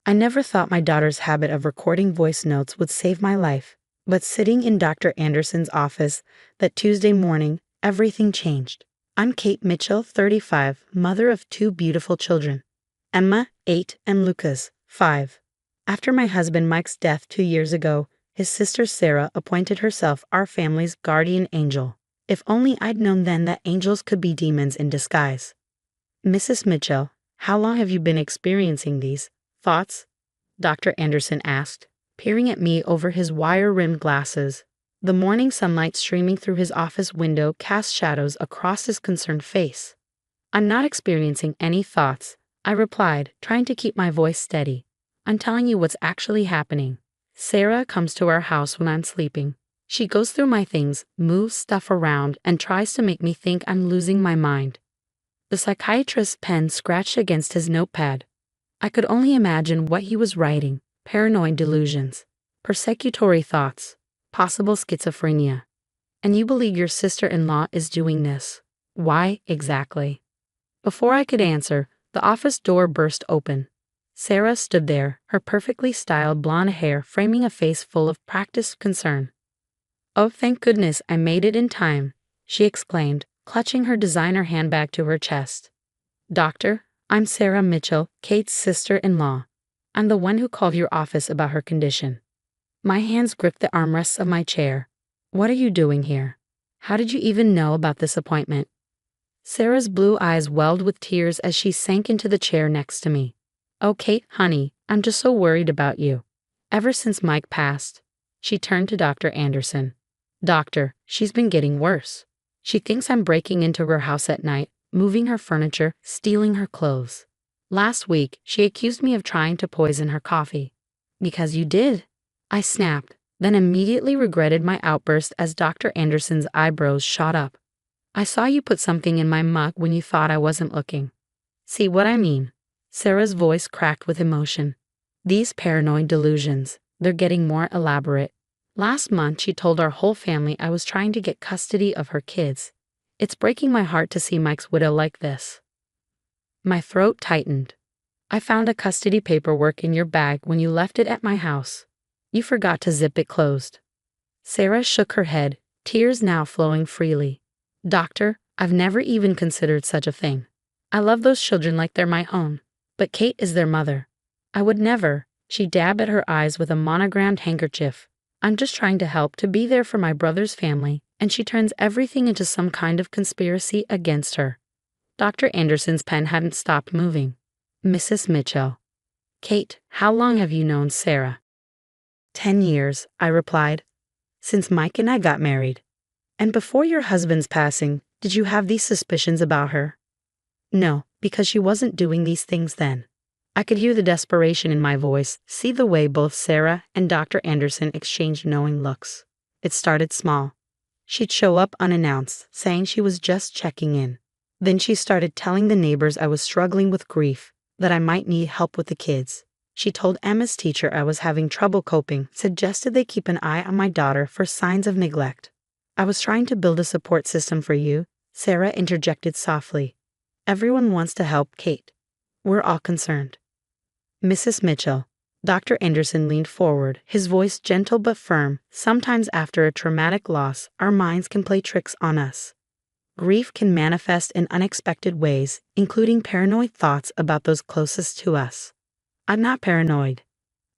I never thought my daughter's habit of recording voice notes would save my life, but sitting in Dr. Anderson's office that Tuesday morning, everything changed. I'm Kate Mitchell, 35, mother of two beautiful children, Emma, 8, and Lucas, 5. After my husband Mike's death 2 years ago, his sister Sarah appointed herself our family's guardian angel. If only I'd known then that angels could be demons in disguise. Mrs. Mitchell, how long have you been experiencing these thoughts? Dr. Anderson asked, peering at me over his wire-rimmed glasses. The morning sunlight streaming through his office window cast shadows across his concerned face. I'm not experiencing any thoughts, I replied, trying to keep my voice steady. I'm telling you what's actually happening. Sarah comes to our house when I'm sleeping. She goes through my things, moves stuff around, and tries to make me think I'm losing my mind. The psychiatrist's pen scratched against his notepad. I could only imagine what he was writing: paranoid delusions, persecutory thoughts, possible schizophrenia. And you believe your sister-in-law is doing this? Why exactly? Before I could answer, the office door burst open. Sarah stood there, her perfectly styled blonde hair framing a face full of practiced concern. "Oh, thank goodness I made it in time," she exclaimed, clutching her designer handbag to her chest. "Doctor, I'm Sarah Mitchell, Kate's sister-in-law. I'm the one who called your office about her condition." My hands gripped the armrests of my chair. "What are you doing here? How did you even know about this appointment?" Sarah's blue eyes welled with tears as she sank into the chair next to me. "Oh, Kate, honey, I'm just so worried about you. Ever since Mike passed." She turned to Dr. Anderson. "Doctor, she's been getting worse. She thinks I'm breaking into her house at night, moving her furniture, stealing her clothes. Last week, she accused me of trying to poison her coffee." "Because you did," I snapped, then immediately regretted my outburst as Dr. Anderson's eyebrows shot up. "I saw you put something in my mug when you thought I wasn't looking." "See what I mean?" Sarah's voice cracked with emotion. "These paranoid delusions, they're getting more elaborate. Last month, she told our whole family I was trying to get custody of her kids. It's breaking my heart to see Mike's widow like this." My throat tightened. "I found a custody paperwork in your bag when you left it at my house. You forgot to zip it closed." Sarah shook her head, tears now flowing freely. "Doctor, I've never even considered such a thing. I love those children like they're my own, but Kate is their mother. I would never." She dabbed at her eyes with a monogrammed handkerchief. "I'm just trying to help, to be there for my brother's family, and she turns everything into some kind of conspiracy against her." Dr. Anderson's pen hadn't stopped moving. "Mrs. Mitchell." "Kate, how long have you known Sarah?" 10 years, I replied. "Since Mike and I got married." "And before your husband's passing, did you have these suspicions about her?" "No, because she wasn't doing these things then." I could hear the desperation in my voice, see the way both Sarah and Dr. Anderson exchanged knowing looks. It started small. She'd show up unannounced, saying she was just checking in. Then she started telling the neighbors I was struggling with grief, that I might need help with the kids. She told Emma's teacher I was having trouble coping, suggested they keep an eye on my daughter for signs of neglect. "I was trying to build a support system for you," Sarah interjected softly. "Everyone wants to help Kate. We're all concerned." "Mrs. Mitchell." Dr. Anderson leaned forward, his voice gentle but firm. "Sometimes after a traumatic loss, our minds can play tricks on us. Grief can manifest in unexpected ways, including paranoid thoughts about those closest to us. I'm not paranoid."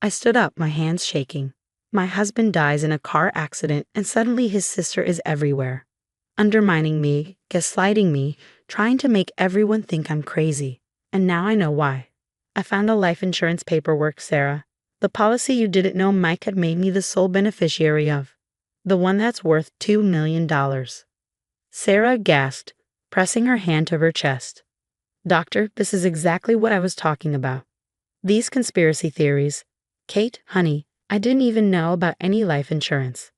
I stood up, my hands shaking. "My husband dies in a car accident, and suddenly his sister is everywhere, undermining me, gaslighting me, trying to make everyone think I'm crazy. And now I know why. I found the life insurance paperwork, Sarah. The policy you didn't know Mike had made me the sole beneficiary of. The one that's worth $2 million. Sarah gasped, pressing her hand to her chest. "Doctor, this is exactly what I was talking about. These conspiracy theories. Kate, honey, I didn't even know about any life insurance.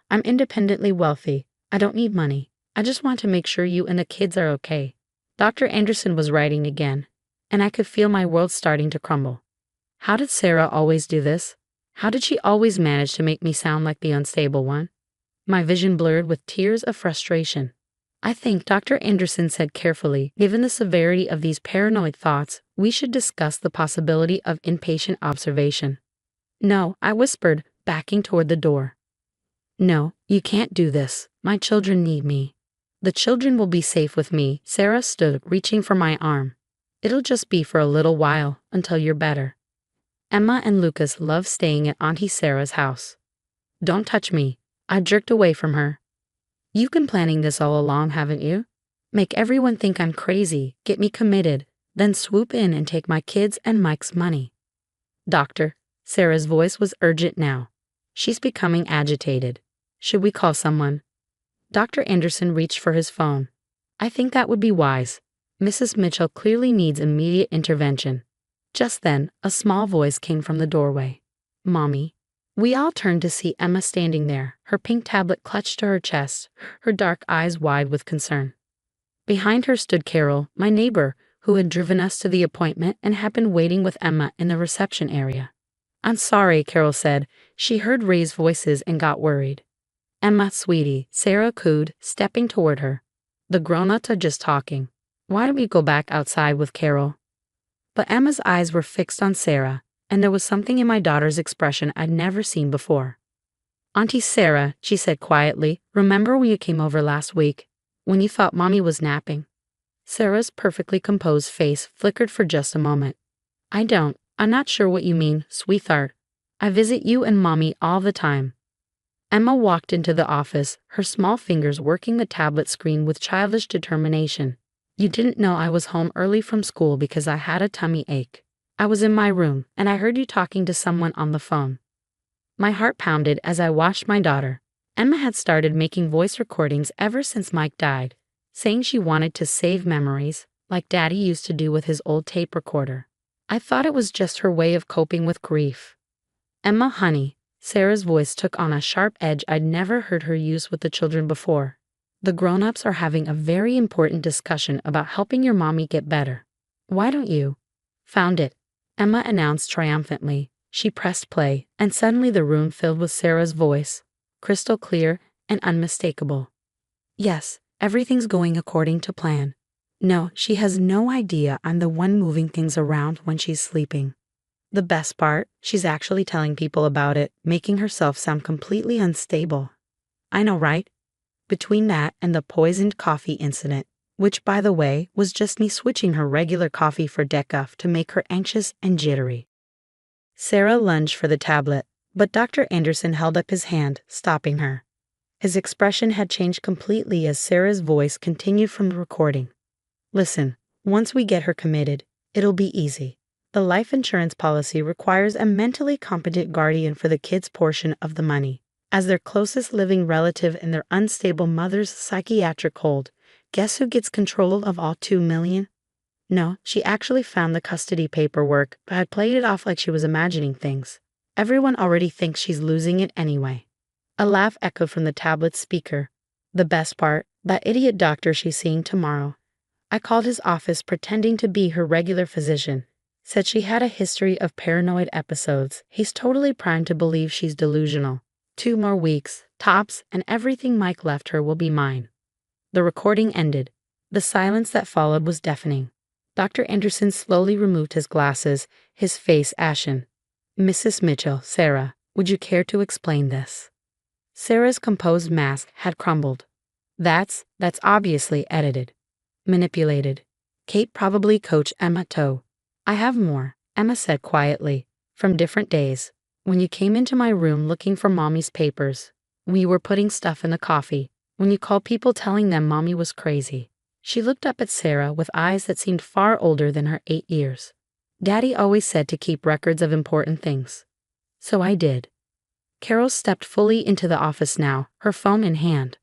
I'm independently wealthy. I don't need money. I just want to make sure you and the kids are okay." Dr. Anderson was writing again, and I could feel my world starting to crumble. How did Sarah always do this? How did she always manage to make me sound like the unstable one? My vision blurred with tears of frustration. I think Dr. Anderson said carefully, given the severity of these paranoid thoughts, we should discuss the possibility of inpatient observation. No, I whispered, backing toward the door. No, you can't do this. My children need me. The children will be safe with me. Sarah stood, reaching for my arm. It'll just be for a little while, until you're better. Emma and Lucas love staying at Auntie Sarah's house. Don't touch me. I jerked away from her. You've been planning this all along, haven't you? Make everyone think I'm crazy, get me committed, then swoop in and take my kids and Mike's money. Doctor, Sarah's voice was urgent now. She's becoming agitated. Should we call someone? Dr. Anderson reached for his phone. I think that would be wise. Mrs. Mitchell clearly needs immediate intervention. Just then, a small voice came from the doorway. Mommy. We all turned to see Emma standing there, her pink tablet clutched to her chest, her dark eyes wide with concern. Behind her stood Carol, my neighbor, who had driven us to the appointment and had been waiting with Emma in the reception area. I'm sorry, Carol said. She heard raised voices and got worried. Emma, sweetie, Sarah cooed, stepping toward her. The grown-ups are just talking. Why don't we go back outside with Carol? But Emma's eyes were fixed on Sarah, and there was something in my daughter's expression I'd never seen before. Auntie Sarah, she said quietly, remember when you came over last week, when you thought Mommy was napping? Sarah's perfectly composed face flickered for just a moment. I'm not sure what you mean, sweetheart. I visit you and Mommy all the time. Emma walked into the office, her small fingers working the tablet screen with childish determination. You didn't know I was home early from school because I had a tummy ache. I was in my room, and I heard you talking to someone on the phone. My heart pounded as I watched my daughter. Emma had started making voice recordings ever since Mike died, saying she wanted to save memories, like Daddy used to do with his old tape recorder. I thought it was just her way of coping with grief. Emma, honey, Sarah's voice took on a sharp edge I'd never heard her use with the children before. The grown-ups are having a very important discussion about helping your mommy get better. Why don't you? Found it, Emma announced triumphantly. She pressed play, and suddenly the room filled with Sarah's voice, crystal clear and unmistakable. Yes, everything's going according to plan. No, she has no idea I'm the one moving things around when she's sleeping. The best part, she's actually telling people about it, making herself sound completely unstable. I know, right? Between that and the poisoned coffee incident, which, by the way, was just me switching her regular coffee for decaf to make her anxious and jittery. Sarah lunged for the tablet, but Dr. Anderson held up his hand, stopping her. His expression had changed completely as Sarah's voice continued from the recording. Listen, once we get her committed, it'll be easy. The life insurance policy requires a mentally competent guardian for the kids' portion of the money. As their closest living relative in their unstable mother's psychiatric hold, guess who gets control of all $2 million? No, she actually found the custody paperwork, but had played it off like she was imagining things. Everyone already thinks she's losing it anyway. A laugh echoed from the tablet's speaker. The best part, that idiot doctor she's seeing tomorrow. I called his office pretending to be her regular physician. Said she had a history of paranoid episodes. He's totally primed to believe she's delusional. 2 more weeks, tops, and everything Mike left her will be mine. The recording ended. The silence that followed was deafening. Dr. Anderson slowly removed his glasses, his face ashen. Mrs. Mitchell, Sarah, would you care to explain this? Sarah's composed mask had crumbled. That's obviously edited. Manipulated. Kate probably coached Emma to. I have more, Emma said quietly, from different days. When you came into my room looking for Mommy's papers. When you were putting stuff in the coffee. When you called people telling them Mommy was crazy. She looked up at Sarah with eyes that seemed far older than her 8 years. Daddy always said to keep records of important things. So I did. Carol stepped fully into the office now, her phone in hand.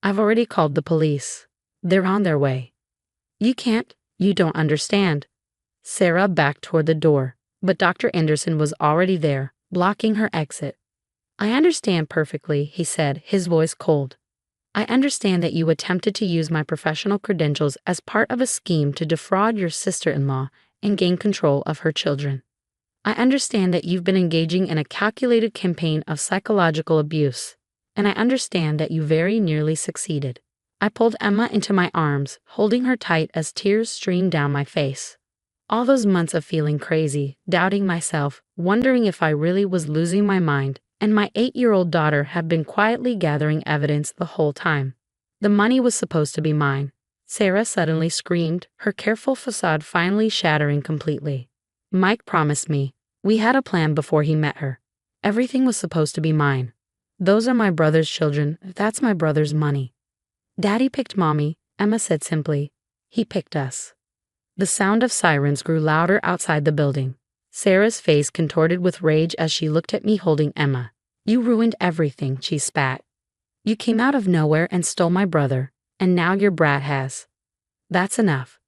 I've already called the police. They're on their way. You don't understand. Sarah backed toward the door, but Dr. Anderson was already there, blocking her exit. I understand perfectly, he said, his voice cold. I understand that you attempted to use my professional credentials as part of a scheme to defraud your sister-in-law and gain control of her children. I understand that you've been engaging in a calculated campaign of psychological abuse, and I understand that you very nearly succeeded. I pulled Emma into my arms, holding her tight as tears streamed down my face. All those months of feeling crazy, doubting myself, wondering if I really was losing my mind, and my 8-year-old daughter had been quietly gathering evidence the whole time. The money was supposed to be mine. Sarah suddenly screamed, her careful facade finally shattering completely. Mike promised me. We had a plan before he met her. Everything was supposed to be mine. Those are my brother's children. That's my brother's money. Daddy picked Mommy, Emma said simply. He picked us. The sound of sirens grew louder outside the building. Sarah's face contorted with rage as she looked at me holding Emma. You ruined everything, she spat. You came out of nowhere and stole my brother, and now your brat has. That's enough.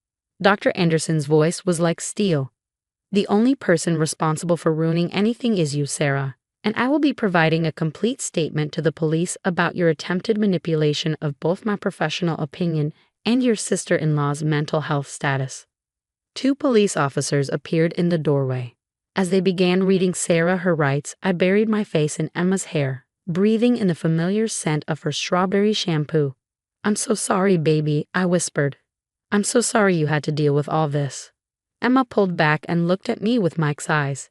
Dr. Anderson's voice was like steel. The only person responsible for ruining anything is you, Sarah, and I will be providing a complete statement to the police about your attempted manipulation of both my professional opinion and your sister-in-law's mental health status. 2 police officers appeared in the doorway. As they began reading Sarah her rights, I buried my face in Emma's hair, breathing in the familiar scent of her strawberry shampoo. I'm so sorry, baby, I whispered. I'm so sorry you had to deal with all this. Emma pulled back and looked at me with Mike's eyes.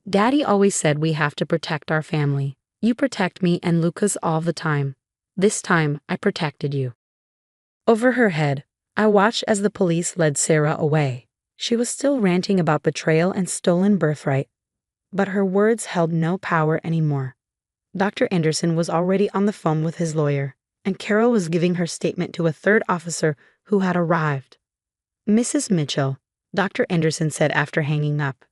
Daddy always said we have to protect our family. You protect me and Lucas all the time. This time, I protected you. Over her head, I watched as the police led Sarah away. She was still ranting about betrayal and stolen birthright, but her words held no power anymore. Dr. Anderson was already on the phone with his lawyer, and Carol was giving her statement to a 3rd officer who had arrived. Mrs. Mitchell, Dr. Anderson said after hanging up,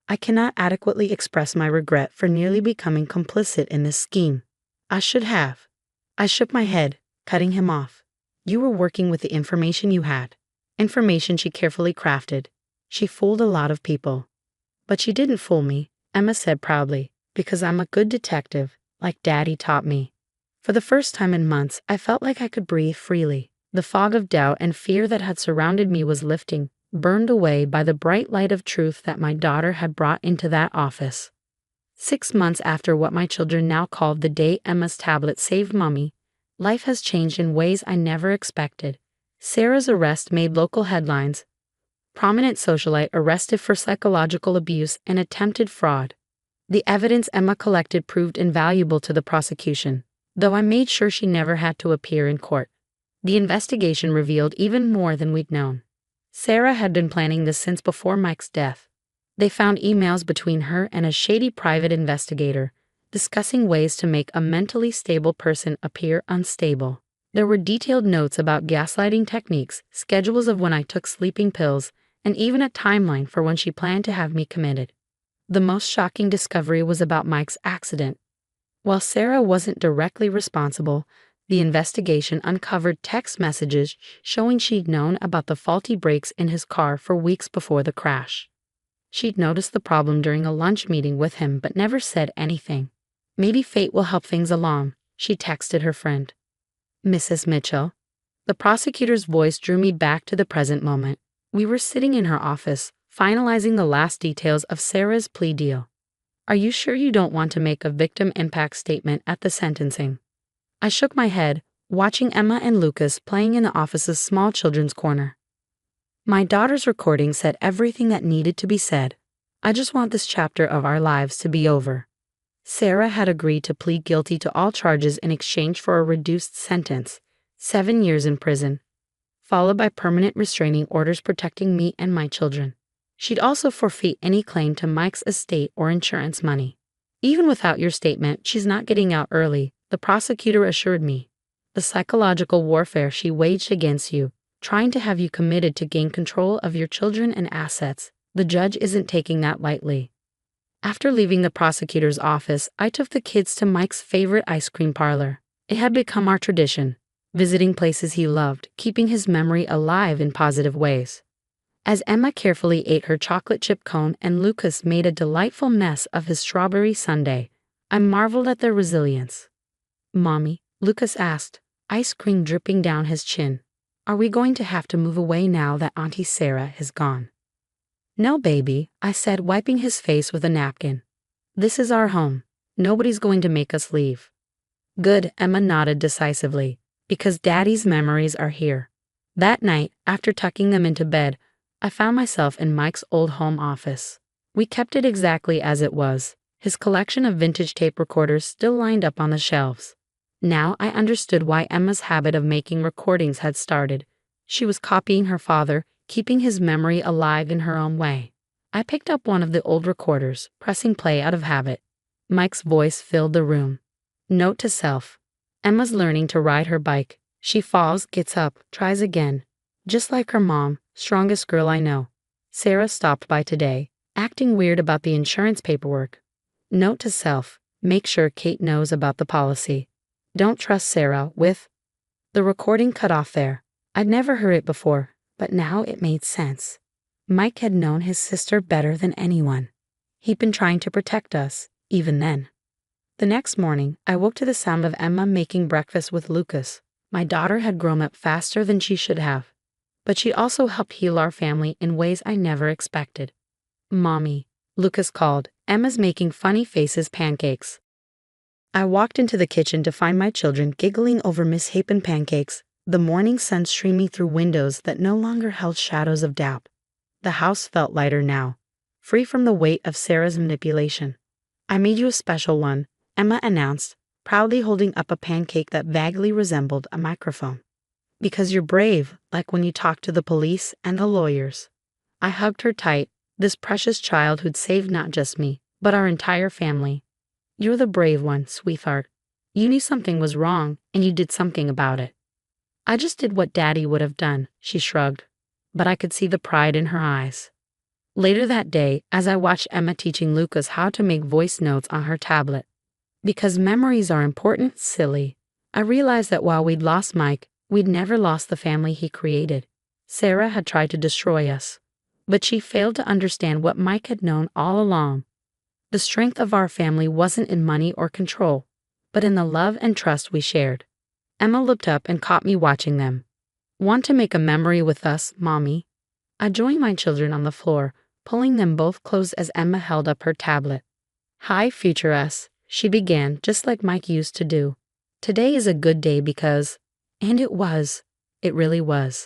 I cannot adequately express my regret for nearly becoming complicit in this scheme. I should have. I shook my head, cutting him off. You were working with the information you had. Information she carefully crafted. She fooled a lot of people. But she didn't fool me, Emma said proudly, because I'm a good detective, like Daddy taught me. For the first time in months, I felt like I could breathe freely. The fog of doubt and fear that had surrounded me was lifting, burned away by the bright light of truth that my daughter had brought into that office. 6 months after what my children now called the day Emma's tablet saved Mommy, life has changed in ways I never expected. Sarah's arrest made local headlines. Prominent socialite arrested for psychological abuse and attempted fraud. The evidence Emma collected proved invaluable to the prosecution, though I made sure she never had to appear in court. The investigation revealed even more than we'd known. Sarah had been planning this since before Mike's death. They found emails between her and a shady private investigator, discussing ways to make a mentally stable person appear unstable. There were detailed notes about gaslighting techniques, schedules of when I took sleeping pills, and even a timeline for when she planned to have me committed. The most shocking discovery was about Mike's accident. While Sarah wasn't directly responsible, the investigation uncovered text messages showing she'd known about the faulty brakes in his car for weeks before the crash. She'd noticed the problem during a lunch meeting with him but never said anything. Maybe fate will help things along, she texted her friend. Mrs. Mitchell. The prosecutor's voice drew me back to the present moment. We were sitting in her office, finalizing the last details of Sarah's plea deal. Are you sure you don't want to make a victim impact statement at the sentencing? I shook my head, watching Emma and Lucas playing in the office's small children's corner. My daughter's recording said everything that needed to be said. I just want this chapter of our lives to be over. Sarah had agreed to plead guilty to all charges in exchange for a reduced sentence, 7 years in prison, followed by permanent restraining orders protecting me and my children. She'd also forfeit any claim to Mike's estate or insurance money. Even without your statement, she's not getting out early, the prosecutor assured me. The psychological warfare she waged against you, trying to have you committed to gain control of your children and assets, the judge isn't taking that lightly. After leaving the prosecutor's office, I took the kids to Mike's favorite ice cream parlor. It had become our tradition, visiting places he loved, keeping his memory alive in positive ways. As Emma carefully ate her chocolate chip cone and Lucas made a delightful mess of his strawberry sundae, I marveled at their resilience. Mommy, Lucas asked, ice cream dripping down his chin. Are we going to have to move away now that Auntie Sarah is gone? No, baby, I said, wiping his face with a napkin. This is our home. Nobody's going to make us leave. Good, Emma nodded decisively. Because Daddy's memories are here. That night, after tucking them into bed, I found myself in Mike's old home office. We kept it exactly as it was, his collection of vintage tape recorders still lined up on the shelves. Now I understood why Emma's habit of making recordings had started. She was copying her father, keeping his memory alive in her own way. I picked up one of the old recorders, pressing play out of habit. Mike's voice filled the room. Note to self. Emma's learning to ride her bike. She falls, gets up, tries again. Just like her mom, strongest girl I know. Sarah stopped by today, acting weird about the insurance paperwork. Note to self. Make sure Kate knows about the policy. Don't trust Sarah with. The recording cut off there. I'd never heard it before, but now it made sense. Mike had known his sister better than anyone. He'd been trying to protect us, even then. The next morning, I woke to the sound of Emma making breakfast with Lucas. My daughter had grown up faster than she should have. But she also helped heal our family in ways I never expected. Mommy, Lucas called. Emma's making funny faces pancakes. I walked into the kitchen to find my children giggling over Miss Hapen pancakes, the morning sun streaming through windows that no longer held shadows of doubt. The house felt lighter now, free from the weight of Sarah's manipulation. I made you a special one, Emma announced, proudly holding up a pancake that vaguely resembled a microphone. Because you're brave, like when you talk to the police and the lawyers. I hugged her tight, this precious child who'd saved not just me, but our entire family. You're the brave one, sweetheart. You knew something was wrong, and you did something about it. I just did what Daddy would have done, she shrugged, but I could see the pride in her eyes. Later that day, as I watched Emma teaching Lucas how to make voice notes on her tablet, because memories are important, silly, I realized that while we'd lost Mike, we'd never lost the family he created. Sarah had tried to destroy us, but she failed to understand what Mike had known all along. The strength of our family wasn't in money or control, but in the love and trust we shared. Emma looked up and caught me watching them. Want to make a memory with us, Mommy? I joined my children on the floor, pulling them both close as Emma held up her tablet. Hi, future us, she began, just like Mike used to do. Today is a good day because, and it was, it really was.